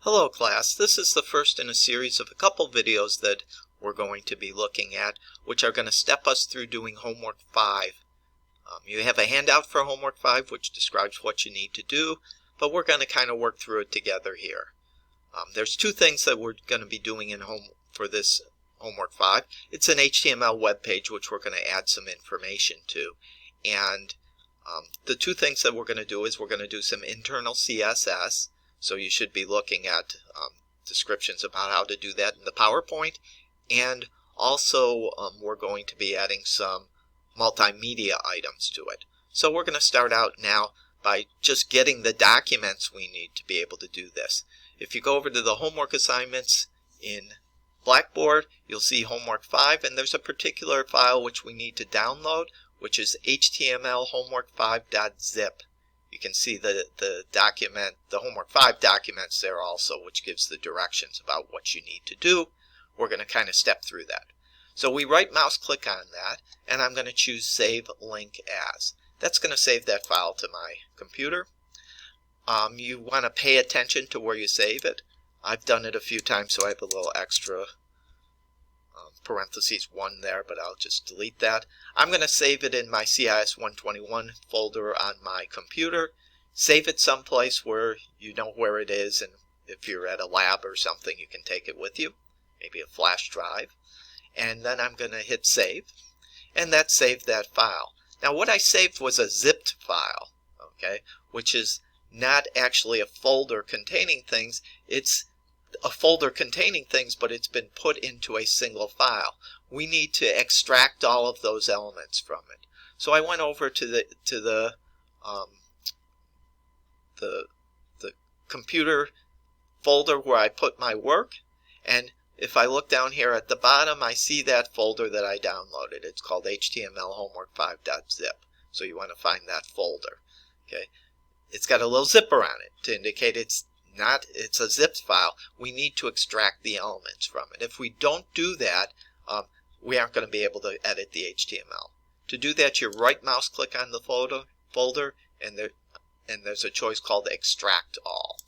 Hello class, this is the first in a series of a couple videos that we're going to be looking at, which are going to step us through doing homework 5. You have a handout for homework 5 which describes what you need to do, but we're going to kind of work through it together here. There's two things that we're going to be doing for this homework 5. It's an HTML web page which we're going to add some information to, and the two things that we're going to do is we're going to do some internal CSS. So you should be looking at descriptions about how to do that in the PowerPoint, and also we're going to be adding some multimedia items to it. So we're going to start out now by just getting the documents we need to be able to do this. If you go over to the homework assignments in Blackboard, you'll see homework 5, and there's a particular file which we need to download, which is HTML homework5.zip. You can see the document, the homework 5 documents there also, which gives the directions about what you need to do. We're going to kind of step through that. So we right mouse click on that, and I'm going to choose Save Link As. That's going to save that file to my computer. You want to pay attention to where you save it. I've done it a few times, so I have a little extra parentheses 1 there, but I'll just delete that. I'm going to save it in my CIS 121 folder on my computer. Save it someplace where you know where it is, and if you're at a lab or something, you can take it with you, maybe a flash drive. And then I'm going to hit save, and that saved that file. Now what I saved was a zipped file, okay, which is not actually a folder containing things. It's a folder containing things, but it's been put into a single file. We need to extract all of those elements from it. So I went over to the computer folder where I put my work, and if I look down here at the bottom, I see that folder that I downloaded. It's called HTML homework5.zip. So you want to find that folder. Okay, it's got a little zipper on it to indicate it's a zipped file. We need to extract the elements from it. If we don't do that, we aren't going to be able to edit the HTML. To do that, you right mouse click on the folder, and there's a choice called Extract All.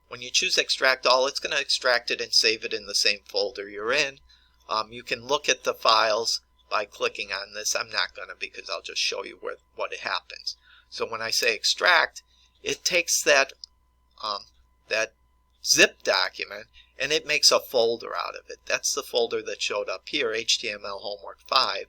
When you choose Extract All, it's going to extract it and save it in the same folder you're in. You can look at the files by clicking on this. I'm not going to, because I'll just show you what happens. So when I say extract, it takes that zip document and it makes a folder out of it. That's the folder that showed up here, HTML homework 5,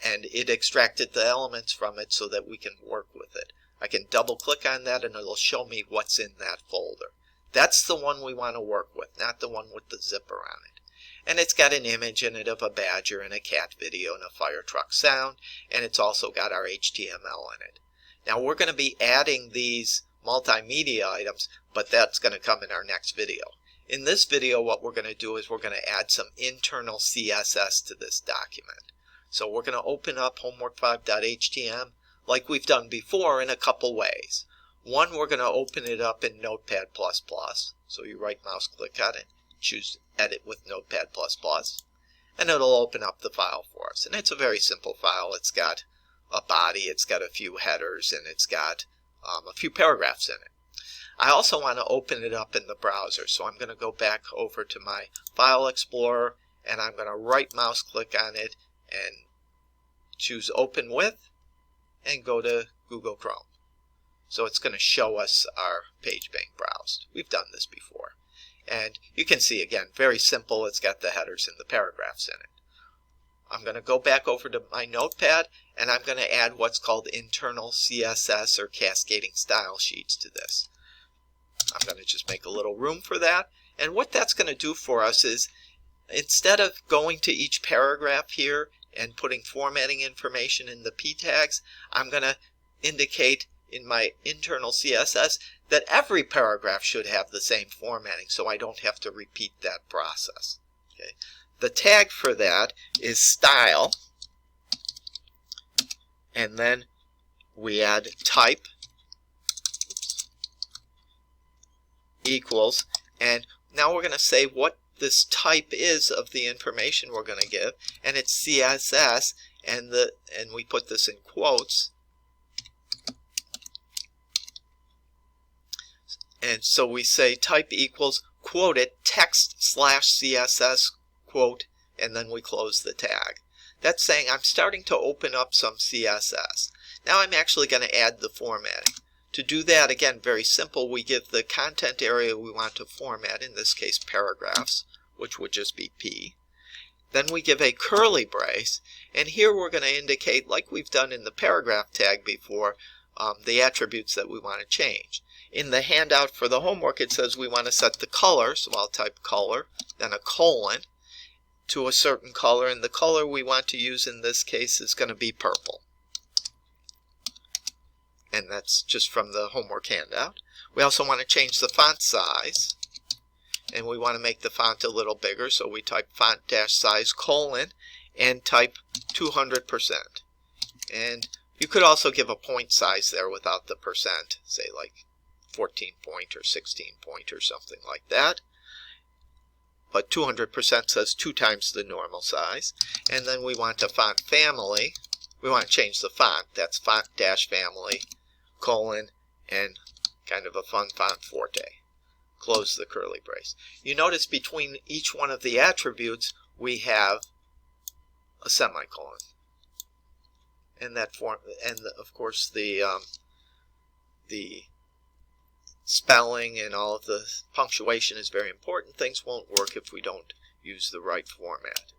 and it extracted the elements from it so that we can work with it. I can double click on that and it'll show me what's in that folder. That's the one we want to work with, not the one with the zipper on it. And it's got an image in it of a badger and a cat video and a fire truck sound, and it's also got our HTML in it. Now we're going to be adding these multimedia items, but that's going to come in our next video. In this video, what we're going to do is we're going to add some internal CSS to this document. So we're going to open up homework5.htm like we've done before in a couple ways. One, we're going to open it up in Notepad++. So you right mouse click on it, choose Edit with Notepad++, and it'll open up the file for us. And it's a very simple file. It's got a body, it's got a few headers, and it's got a few paragraphs in it. I also want to open it up in the browser, so I'm going to go back over to my File Explorer, and I'm going to right mouse click on it and choose Open With, and go to Google Chrome. So it's going to show us our page being browsed. We've done this before. And you can see, again, very simple. It's got the headers and the paragraphs in it. I'm going to go back over to my notepad, and I'm going to add what's called internal CSS or cascading style sheets to this. I'm going to just make a little room for that. And what that's going to do for us is, instead of going to each paragraph here and putting formatting information in the p tags, I'm going to indicate in my internal CSS that every paragraph should have the same formatting, so I don't have to repeat that process. Okay. The tag for that is style, and then we add type equals, and now we're going to say what this type is of the information we're going to give, and it's CSS, and we put this in quotes, And so we say type equals, quote it, text/CSS, quote, and then we close the tag. That's saying I'm starting to open up some CSS. Now I'm actually going to add the formatting. To do that, again, very simple, we give the content area we want to format, in this case paragraphs, which would just be P. Then we give a curly brace, and here we're going to indicate, like we've done in the paragraph tag before, the attributes that we want to change. In the handout for the homework, it says we want to set the color, so I'll type color, then a colon, to a certain color, and the color we want to use in this case is going to be purple. And that's just from the homework handout. We also want to change the font size, and we want to make the font a little bigger, so we type font-size colon and type 200%. And you could also give a point size there without the percent, say like 14 point or 16 point or something like that. But 200% says 2 times the normal size. And then we want a font family. We want to change the font. That's font-family colon and kind of a fun font forte. Close the curly brace. You notice between each one of the attributes we have a semicolon. And that form, and of course the spelling and all of the punctuation is very important. Things won't work if we don't use the right format.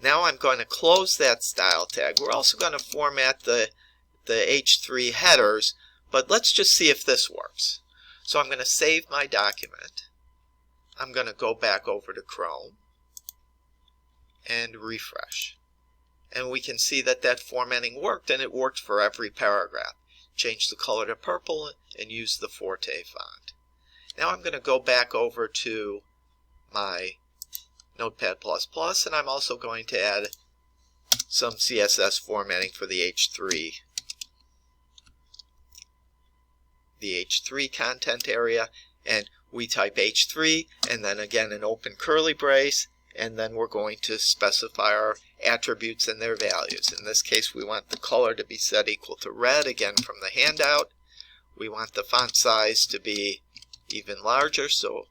Now I'm going to close that style tag. We're also going to format the H3 headers, but let's just see if this works. So I'm going to save my document. I'm going to go back over to Chrome and refresh. And we can see that that formatting worked, and it worked for every paragraph. Change the color to purple and use the Forte font. Now I'm going to go back over to my Notepad++, and I'm also going to add some CSS formatting for the H3 content area, and we type H3 and then again an open curly brace, and then we're going to specify our attributes and their values. In this case we want the color to be set equal to red, again from the handout. We want the font size to be even larger, so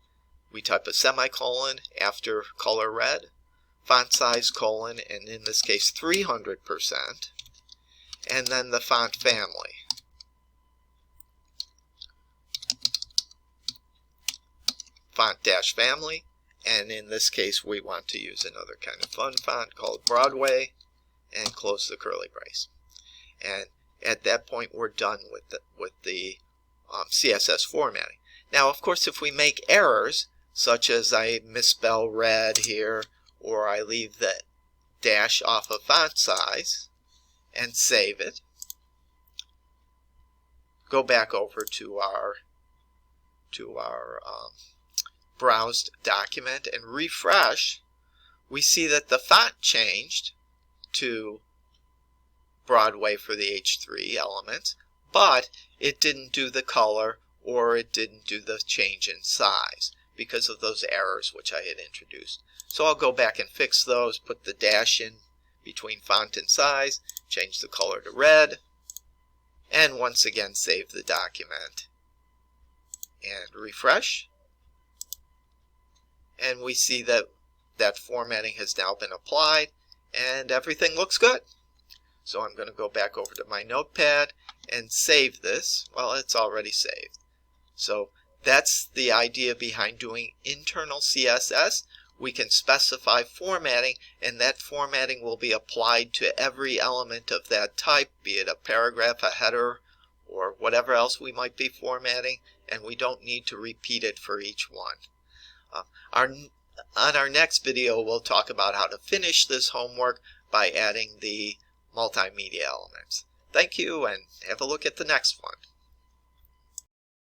we type a semicolon after color red, font size colon, and in this case 300%, and then the font family. Font-family, and in this case we want to use another kind of fun font called Broadway, and close the curly brace. And at that point we're done with the CSS formatting. Now of course if we make errors, such as I misspell red here, or I leave the dash off of font size, and save it, go back over to our browsed document and refresh, we see that the font changed to Broadway for the H3 elements, but it didn't do the color or it didn't do the change in size because of those errors which I had introduced. So I'll go back and fix those, put the dash in between font and size, change the color to red, and once again save the document and refresh. And we see that that formatting has now been applied and everything looks good. So I'm going to go back over to my notepad and save this. Well, it's already saved. So that's the idea behind doing internal CSS. We can specify formatting, and that formatting will be applied to every element of that type, be it a paragraph, a header, or whatever else we might be formatting, and we don't need to repeat it for each one. On our next video, we'll talk about how to finish this homework by adding the multimedia elements. Thank you, and have a look at the next one.